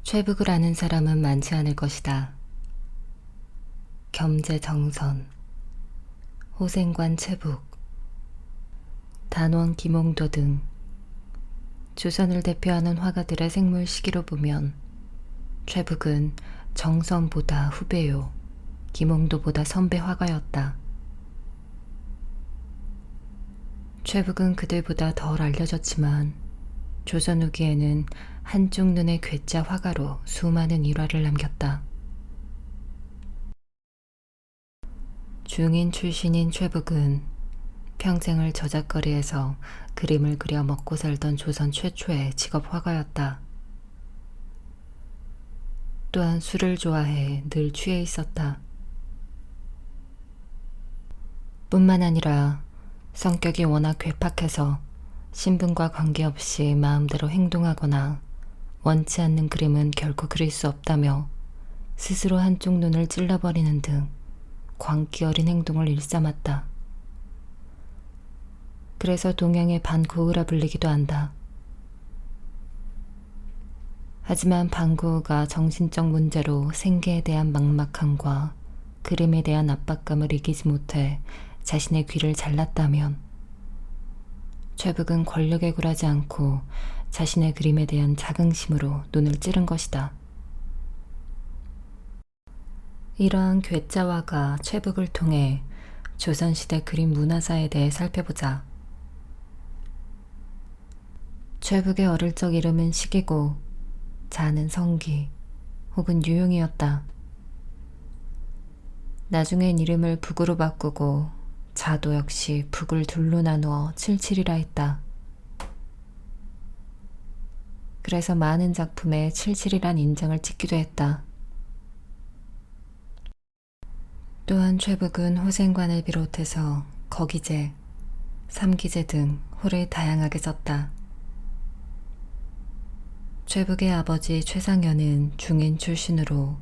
최북을 아는 사람은 많지 않을 것이다. 겸재정선, 호생관 최북, 단원 김홍도 등 조선을 대표하는 화가들의 생물 시기로 보면 최북은 정선보다 후배요, 김홍도보다 선배 화가였다. 최북은 그들보다 덜 알려졌지만 조선 후기에는 한쪽 눈의 괴짜 화가로 수많은 일화를 남겼다. 중인 출신인 최북은 평생을 저작거리에서 그림을 그려 먹고 살던 조선 최초의 직업 화가였다. 또한 술을 좋아해 늘 취해 있었다. 뿐만 아니라 성격이 워낙 괴팍해서 신분과 관계없이 마음대로 행동하거나 원치 않는 그림은 결코 그릴 수 없다며 스스로 한쪽 눈을 찔러버리는 등 광기 어린 행동을 일삼았다. 그래서 동양의 반고흐라 불리기도 한다. 하지만 반고흐가 정신적 문제로 생계에 대한 막막함과 그림에 대한 압박감을 이기지 못해 자신의 귀를 잘랐다면 최북은 권력에 굴하지 않고 자신의 그림에 대한 자긍심으로 눈을 찌른 것이다. 이러한 괴짜화가 최북을 통해 조선시대 그림 문화사에 대해 살펴보자. 최북의 어릴 적 이름은 식이고 자는 성기 혹은 유용이었다. 나중엔 이름을 북으로 바꾸고 자도 역시 북을 둘로 나누어 칠칠이라 했다. 그래서 많은 작품에 칠칠이란 인장을 찍기도 했다. 또한 최북은 호생관을 비롯해서 거기제, 삼기제 등 호를 다양하게 썼다. 최북의 아버지 최상현은 중인 출신으로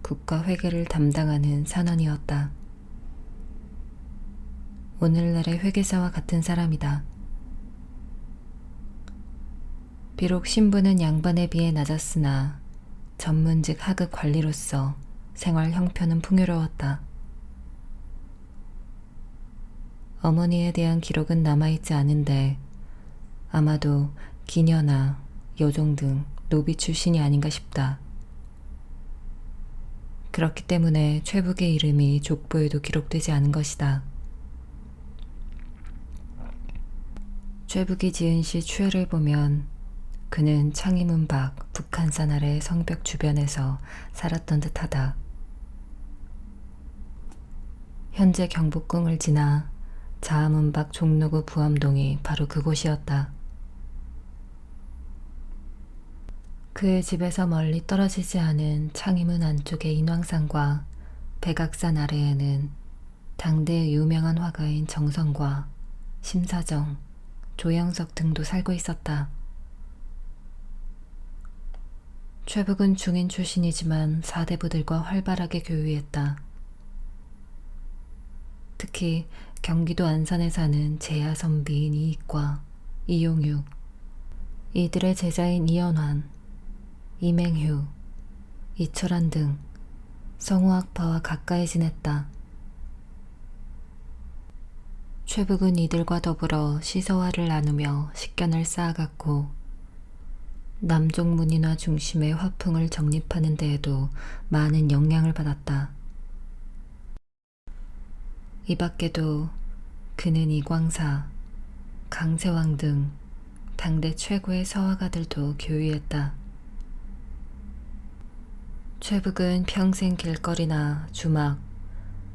국가 회계를 담당하는 산원이었다. 오늘날의 회계사와 같은 사람이다. 비록 신분은 양반에 비해 낮았으나 전문직 하급 관리로서 생활 형편은 풍요로웠다. 어머니에 대한 기록은 남아있지 않은데 아마도 기녀나 여종 등 노비 출신이 아닌가 싶다. 그렇기 때문에 최북의 이름이 족보에도 기록되지 않은 것이다. 최북이 지은 시 추회를 보면 그는 창의문 밖 북한산 아래 성벽 주변에서 살았던 듯하다. 현재 경복궁을 지나 자하문 밖 종로구 부암동이 바로 그곳이었다. 그의 집에서 멀리 떨어지지 않은 창의문 안쪽의 인왕산과 백악산 아래에는 당대의 유명한 화가인 정선과 심사정, 조영석 등도 살고 있었다. 최북은 중인 출신이지만 사대부들과 활발하게 교류했다. 특히 경기도 안산에 사는 제야 선비인 이익과 이용육, 이들의 제자인 이연환, 이맹휴, 이철환 등 성우학파와 가까이 지냈다. 최북은 이들과 더불어 시서화를 나누며 식견을 쌓아갔고 남쪽 문인화 중심의 화풍을 정립하는 데에도 많은 영향을 받았다. 이 밖에도 그는 이광사, 강세왕 등 당대 최고의 서화가들도 교유했다. 최북은 평생 길거리나 주막,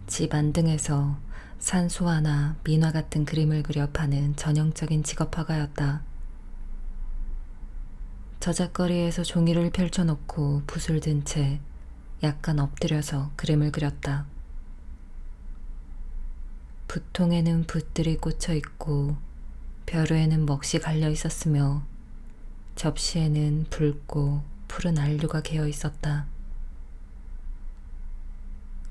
집 안 등에서 산수화나 민화 같은 그림을 그려 파는 전형적인 직업화가였다. 저작거리에서 종이를 펼쳐놓고 붓을 든 채 약간 엎드려서 그림을 그렸다. 붓통에는 붓들이 꽂혀 있고 벼루에는 먹시 갈려 있었으며 접시에는 붉고 푸른 안류가 개어 있었다.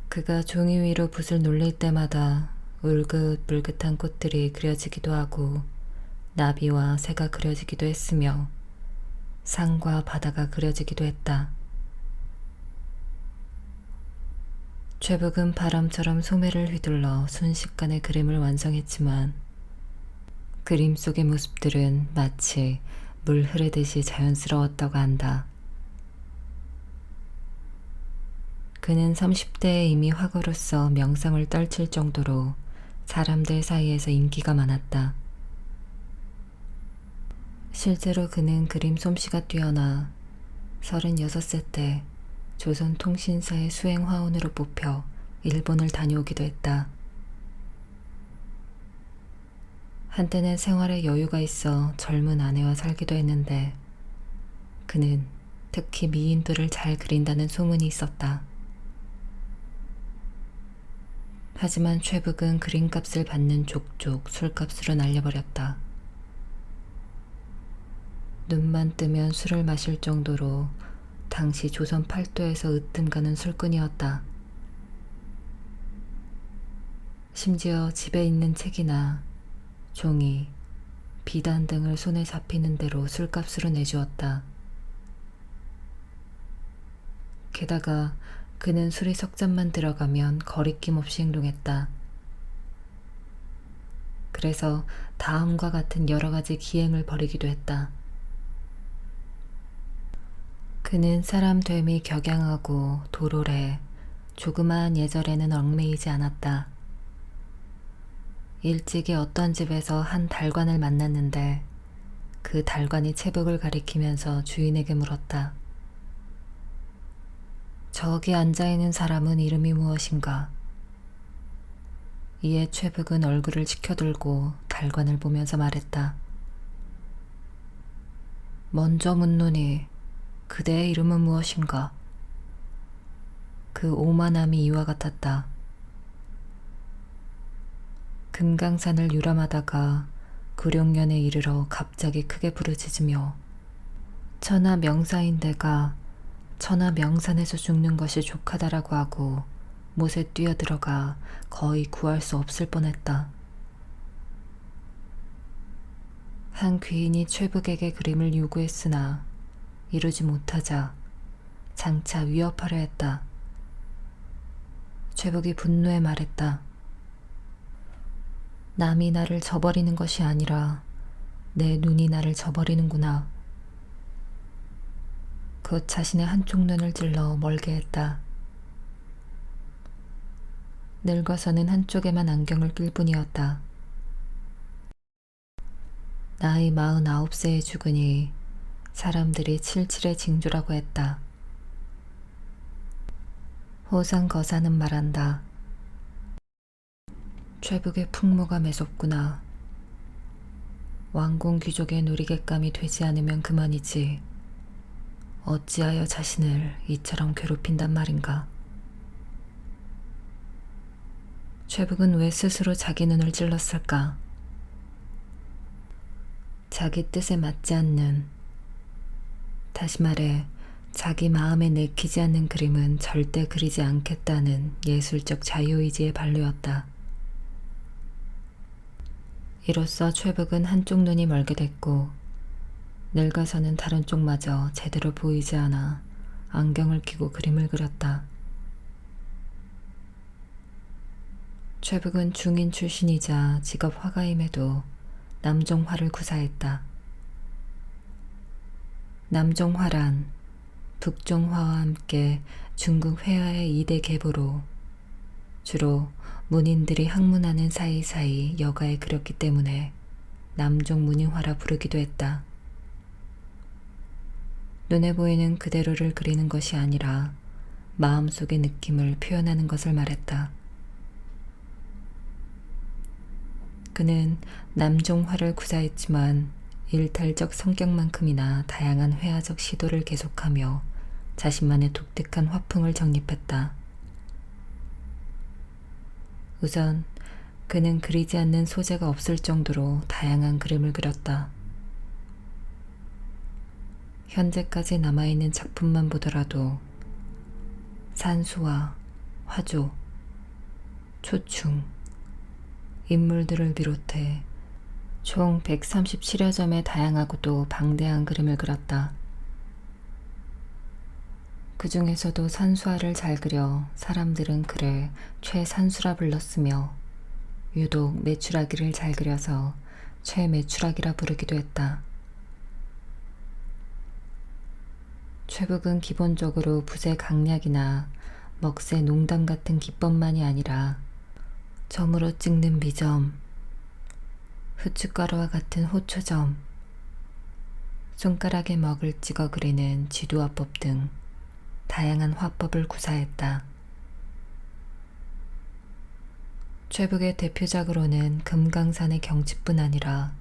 그가 종이 위로 붓을 놀릴 때마다 울긋불긋한 꽃들이 그려지기도 하고 나비와 새가 그려지기도 했으며 산과 바다가 그려지기도 했다. 최북은 바람처럼 소매를 휘둘러 순식간에 그림을 완성했지만 그림 속의 모습들은 마치 물 흐르듯이 자연스러웠다고 한다. 그는 30대에 이미 화가로서 명성을 떨칠 정도로 사람들 사이에서 인기가 많았다. 실제로 그는 그림 솜씨가 뛰어나 36세 때 조선통신사의 수행화원으로 뽑혀 일본을 다녀오기도 했다. 한때는 생활에 여유가 있어 젊은 아내와 살기도 했는데 그는 특히 미인들을 잘 그린다는 소문이 있었다. 하지만 최북은 그림값을 받는 족족 술값으로 날려버렸다. 눈만 뜨면 술을 마실 정도로 당시 조선 팔도에서 으뜸가는 술꾼이었다. 심지어 집에 있는 책이나 종이, 비단 등을 손에 잡히는 대로 술값으로 내주었다. 게다가 그는 술이 석 잔만 들어가면 거리낌 없이 행동했다. 그래서 다음과 같은 여러 가지 기행을 벌이기도 했다. 그는 사람 되미 격양하고 도롤해 조그마한 예절에는 얽매이지 않았다. 일찍이 어떤 집에서 한 달관을 만났는데 그 달관이 최북을 가리키면서 주인에게 물었다. 저기 앉아있는 사람은 이름이 무엇인가? 이에 최북은 얼굴을 치켜들고 달관을 보면서 말했다. 먼저 묻노니 그대의 이름은 무엇인가? 그 오만함이 이와 같았다. 금강산을 유람하다가 구룡년에 이르러 갑자기 크게 부르짖으며 천하 명사인데가 천하 명산에서 죽는 것이 족하다라고 하고 못에 뛰어들어가 거의 구할 수 없을 뻔했다. 한 귀인이 최북에게 그림을 요구했으나 이루지 못하자 장차 위협하려 했다. 최북이 분노에 말했다. 남이 나를 저버리는 것이 아니라 내 눈이 나를 저버리는구나. 곧 자신의 한쪽 눈을 찔러 멀게 했다. 늙어서는 한쪽에만 안경을 낄 뿐이었다. 나이 49세에 죽으니 사람들이 칠칠의 징조라고 했다. 호상거사는 말한다. 최북의 풍모가 매섭구나. 왕공 귀족의 놀이객감이 되지 않으면 그만이지. 어찌하여 자신을 이처럼 괴롭힌단 말인가. 최북은 왜 스스로 자기 눈을 찔렀을까? 자기 뜻에 맞지 않는, 다시 말해 자기 마음에 내키지 않는 그림은 절대 그리지 않겠다는 예술적 자유의지의 발로였다. 이로써 최북은 한쪽 눈이 멀게 됐고 늙어서는 다른 쪽마저 제대로 보이지 않아 안경을 끼고 그림을 그렸다. 최북은 중인 출신이자 직업 화가임에도 남종화를 구사했다. 남종화란 북종화와 함께 중국 회화의 2대 계보로 주로 문인들이 학문하는 사이사이 여가에 그렸기 때문에 남종 문인화라 부르기도 했다. 눈에 보이는 그대로를 그리는 것이 아니라 마음속의 느낌을 표현하는 것을 말했다. 그는 남종화를 구사했지만 일탈적 성격만큼이나 다양한 회화적 시도를 계속하며 자신만의 독특한 화풍을 정립했다. 우선 그는 그리지 않는 소재가 없을 정도로 다양한 그림을 그렸다. 현재까지 남아있는 작품만 보더라도 산수와 화조, 초충, 인물들을 비롯해 총 137여 점의 다양하고도 방대한 그림을 그렸다. 그 중에서도 산수화를 잘 그려 사람들은 그를 최산수라 불렀으며 유독 메추라기를 잘 그려서 최메추라기라 부르기도 했다. 최북은 기본적으로 붓의 강약이나 먹새 농담 같은 기법만이 아니라 점으로 찍는 미점, 후춧가루와 같은 호초점, 손가락에 먹을 찍어 그리는 쥐두화법 등 다양한 화법을 구사했다. 최북의 대표작으로는 금강산의 경치뿐 아니라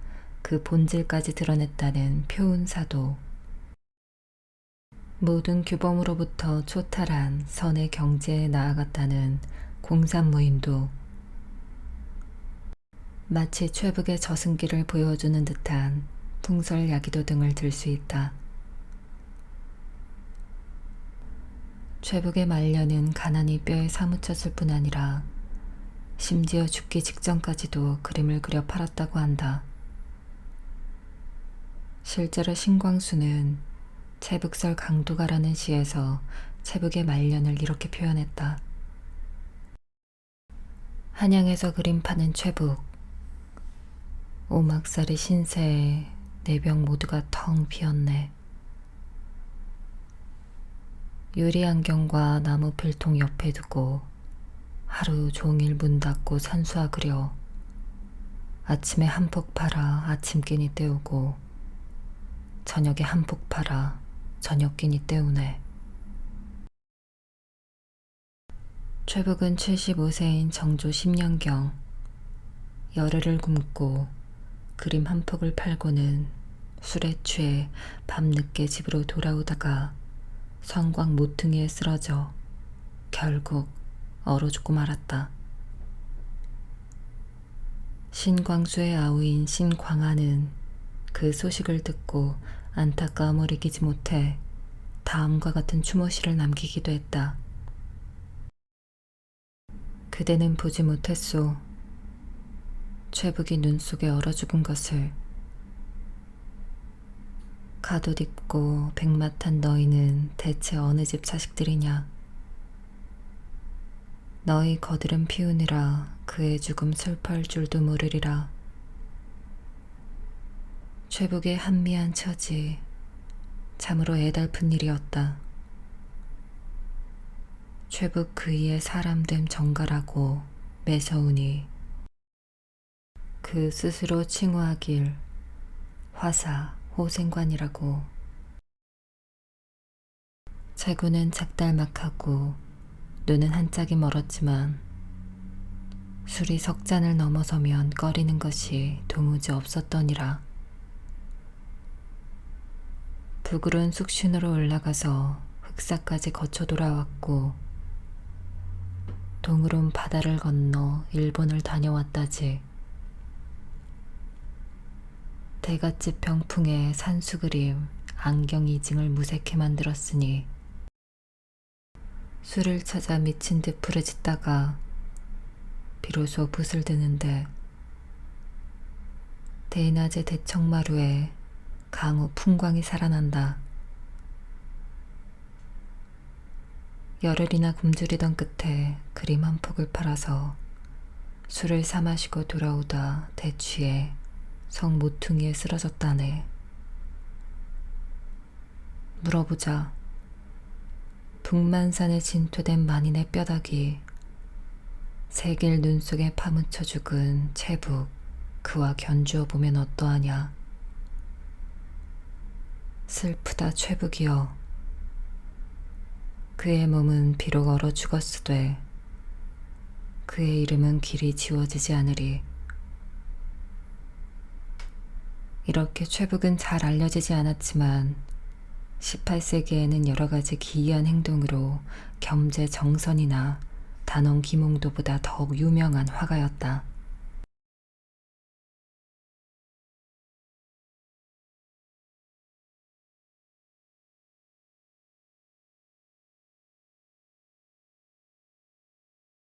그 본질까지 드러냈다는 표운사도, 모든 규범으로부터 초탈한 선의 경지에 나아갔다는 공산무인도, 마치 최북의 저승기를 보여주는 듯한 풍설야기도 등을 들 수 있다. 최북의 말년은 가난이 뼈에 사무쳤을 뿐 아니라 심지어 죽기 직전까지도 그림을 그려 팔았다고 한다. 실제로 신광수는 최북설 강도가라는 시에서 최북의 말년을 이렇게 표현했다. 한양에서 그림 파는 최북, 오막살이 신세에 내 병 모두가 텅 비었네. 유리 안경과 나무 필통 옆에 두고 하루 종일 문 닫고 산수화 그려 아침에 한 폭 팔아 아침 끼니 때우고 저녁에 한 폭 팔아 저녁 끼니 때우네. 최북은 75세인 정조 10년경 열흘을 굶고 그림 한 폭을 팔고는 술에 취해 밤늦게 집으로 돌아오다가 성곽 모퉁이에 쓰러져 결국 얼어 죽고 말았다. 신광수의 아우인 신광하는 그 소식을 듣고 안타까움을 이기지 못해 다음과 같은 추모시를 남기기도 했다. 그대는 보지 못했소. 최북이 눈 속에 얼어 죽은 것을. 갓옷 입고 백마탄 너희는 대체 어느 집 자식들이냐. 너희 거들은 피우느라 그의 죽음 슬퍼할 줄도 모르리라. 최북의 한미한 처지, 참으로 애달픈 일이었다. 최북 그이의 사람됨 정갈하고 매서우니 그 스스로 칭호하길 화사 호생관이라고. 체구는 작달막하고 눈은 한 짝이 멀었지만 술이 석 잔을 넘어서면 꺼리는 것이 도무지 없었더니라. 부글은 쑥신으로 올라가서 흑사까지 거쳐 돌아왔고 동으론 바다를 건너 일본을 다녀왔다지. 대갓집 병풍에 산수그림, 안경이징을 무색해 만들었으니 술을 찾아 미친 듯 부르짖다가 비로소 붓을 드는데 대낮의 대청마루에 강우 풍광이 살아난다. 열흘이나 굶주리던 끝에 그림 한 폭을 팔아서 술을 사 마시고 돌아오다 대취해 성 모퉁이에 쓰러졌다네. 물어보자. 북만산에 진토된 만인의 뼈다귀, 세길 눈 속에 파묻혀 죽은 최북, 그와 견주어 보면 어떠하냐. 슬프다 최북이여. 그의 몸은 비록 얼어 죽었으되 그의 이름은 길이 지워지지 않으리. 이렇게 최북은 잘 알려지지 않았지만 18세기에는 여러 가지 기이한 행동으로 겸재 정선이나 단원 김홍도보다 더욱 유명한 화가였다.